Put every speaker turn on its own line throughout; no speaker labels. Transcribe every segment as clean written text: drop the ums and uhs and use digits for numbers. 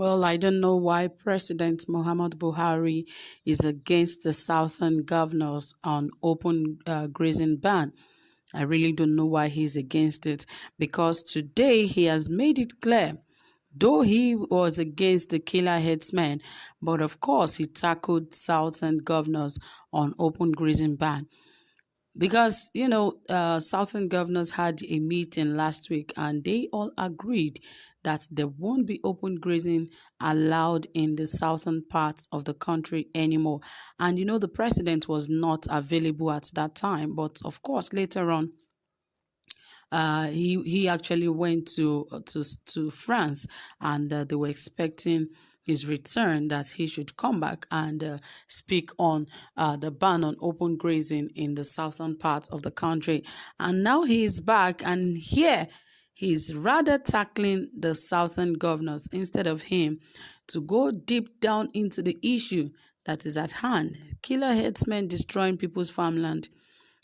Well, I don't know why President Muhammad Buhari is against the southern governors on open grazing ban. I really don't know why he's against it, because today he has made it clear, though he was against the killer headsmen, but of course he tackled southern governors on open grazing ban. Because, Southern governors had a meeting last week and they all agreed that there won't be open grazing allowed in the southern part of the country anymore. And, the president was not available at that time. But of course, later on, he actually went to France, and they were expecting his return, that he should come back and speak on the ban on open grazing in the southern part of the country. And now he is back, and here he's rather tackling the southern governors instead of him to go deep down into the issue that is at hand. Killer headsmen destroying people's farmland,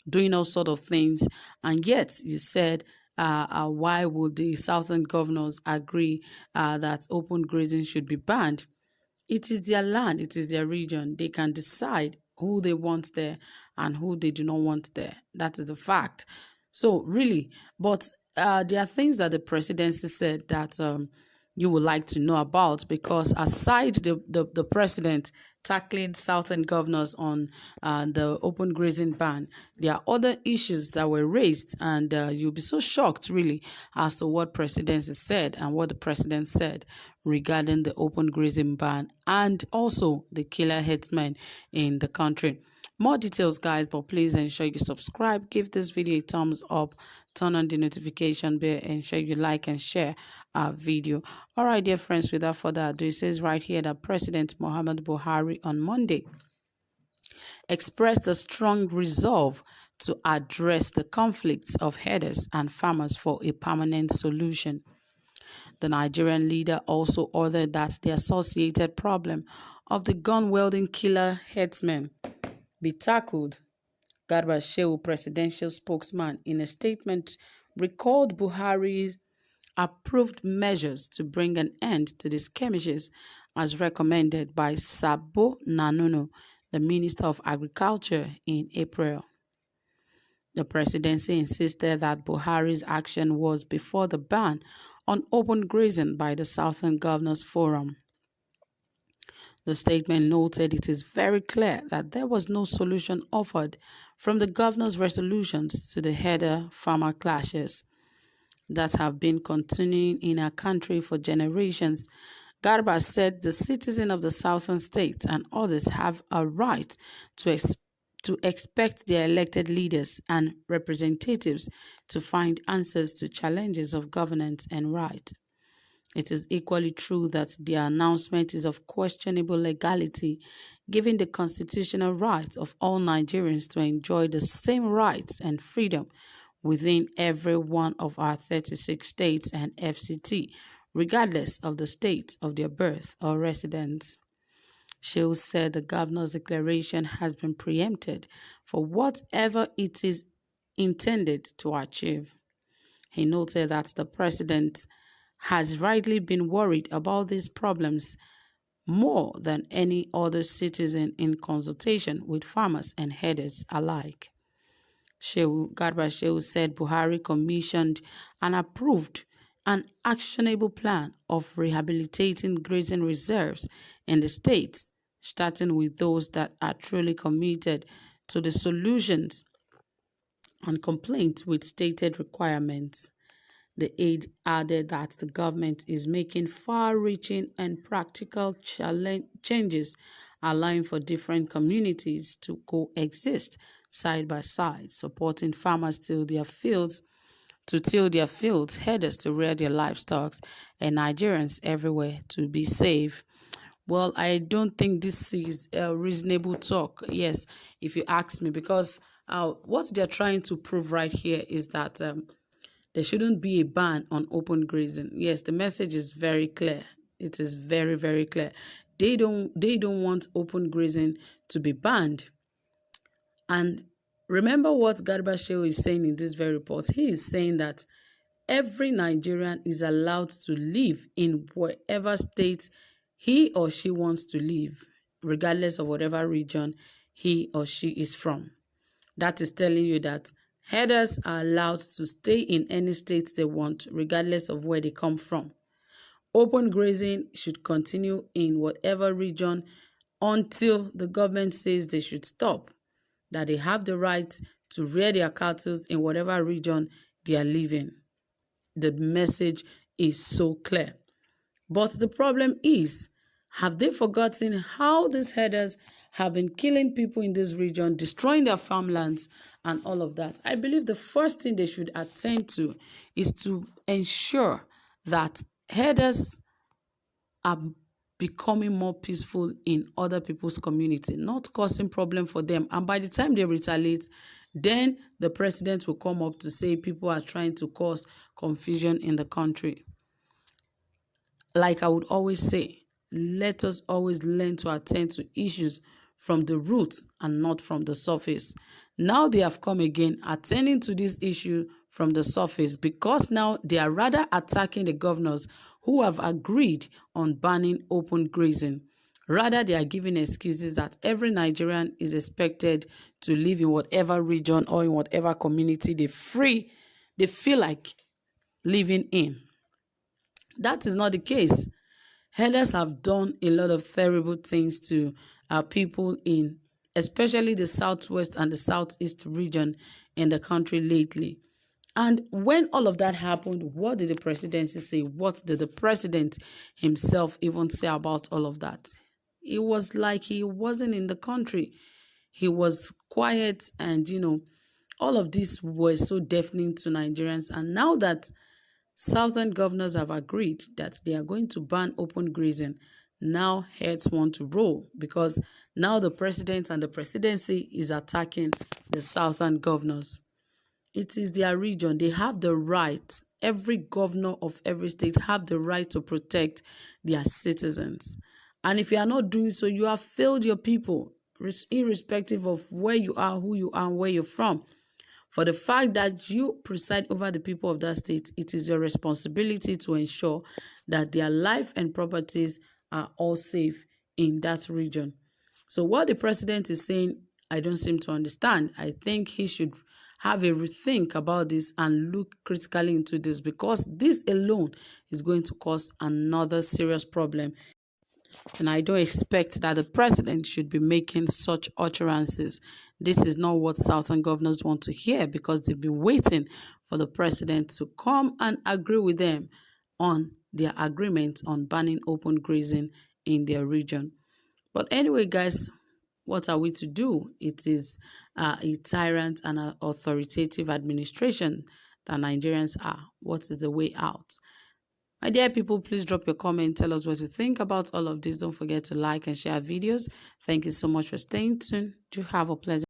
doing all sort of things, and yet you said, why would the southern governors agree that open grazing should be banned? It is their land, it is their region. They can decide who they want there and who they do not want there. That is a fact. So really, but there are things that the presidency said that you would like to know about, because aside the president tackling southern governors on the open grazing ban, there are other issues that were raised, and you'll be so shocked really as to what presidency said and what the president said regarding the open grazing ban and also the killer headsmen in the country. More details, guys, but please ensure you subscribe, give this video a thumbs up, turn on the notification bell, ensure you like and share our video. All right, dear friends, without further ado, it says right here that President Muhammad Buhari on Monday expressed a strong resolve to address the conflicts of herders and farmers for a permanent solution. The Nigerian leader also ordered that the associated problem of the gun-wielding killer headsmen be tackled. Garba presidential spokesman, in a statement, recalled Buhari's approved measures to bring an end to the skirmishes as recommended by Sabo Nanuno, the Minister of Agriculture, in April. The presidency insisted that Buhari's action was before the ban on open grazing by the Southern Governors Forum. The statement noted it is very clear that there was no solution offered from the governor's resolutions to the herder-farmer clashes that have been continuing in our country for generations. Garba said the citizens of the southern states and others have a right to expect their elected leaders and representatives to find answers to challenges of governance and right. It is equally true that the announcement is of questionable legality, given the constitutional right of all Nigerians to enjoy the same rights and freedom within every one of our 36 states and FCT, regardless of the state of their birth or residence. Shehu said the governor's declaration has been preempted for whatever it is intended to achieve. He noted that the president has rightly been worried about these problems more than any other citizen in consultation with farmers and herders alike. Garba Shehu said Buhari commissioned and approved an actionable plan of rehabilitating grazing reserves in the state, starting with those that are truly committed to the solutions and complaints with stated requirements. The aide added that the government is making far-reaching and practical changes, allowing for different communities to coexist side by side, supporting farmers to till their fields, herders to rear their livestock, and Nigerians everywhere to be safe. Well, I don't think this is a reasonable talk, yes, if you ask me, because what they're trying to prove right here is that there shouldn't be a ban on open grazing. Yes, the message is very clear. It is very, very clear. They don't want open grazing to be banned. And remember what Garba Shehu is saying in this very report. He is saying that every Nigerian is allowed to live in whatever state he or she wants to live, regardless of whatever region he or she is from. That is telling you that herders are allowed to stay in any state they want, regardless of where they come from. Open grazing should continue in whatever region until the government says they should stop, that they have the right to rear their cattle in whatever region they are living. The message is so clear. But the problem is, have they forgotten how these herders have been killing people in this region, destroying their farmlands and all of that? I believe the first thing they should attend to is to ensure that herders are becoming more peaceful in other people's community, not causing problem for them. And by the time they retaliate, then the president will come up to say people are trying to cause confusion in the country. Like I would always say, let us always learn to attend to issues from the root and not from the surface. Now they have come again, attending to this issue from the surface, because now they are rather attacking the governors who have agreed on banning open grazing. Rather, they are giving excuses that every Nigerian is expected to live in whatever region or in whatever community they feel like living in. That is not the case. Herders have done a lot of terrible things to our people in especially the southwest and the southeast region in the country lately. And when all of that happened, what did the presidency say? What did the president himself even say about all of that? It was like he wasn't in the country. He was quiet, and all of this was so deafening to Nigerians. And now that Southern governors have agreed that they are going to ban open grazing, now heads want to roll, because now the president and the presidency is attacking the Southern governors. It is their region. They have the right. Every governor of every state have the right to protect their citizens. And if you are not doing so, you have failed your people, irrespective of where you are, who you are, and where you're from. For the fact that you preside over the people of that state, it is your responsibility to ensure that their life and properties are all safe in that region. So what the president is saying, I don't seem to understand. I think he should have a rethink about this and look critically into this, because this alone is going to cause another serious problem. And I don't expect that the president should be making such utterances. This is not what Southern governors want to hear, because they've been waiting for the president to come and agree with them on their agreement on banning open grazing in their region. But anyway, guys, what are we to do? It is a tyrant and an authoritative administration that Nigerians are. What is the way out? My dear people, please drop your comment. Tell us what you think about all of this. Don't forget to like and share videos. Thank you so much for staying tuned. Do have a pleasant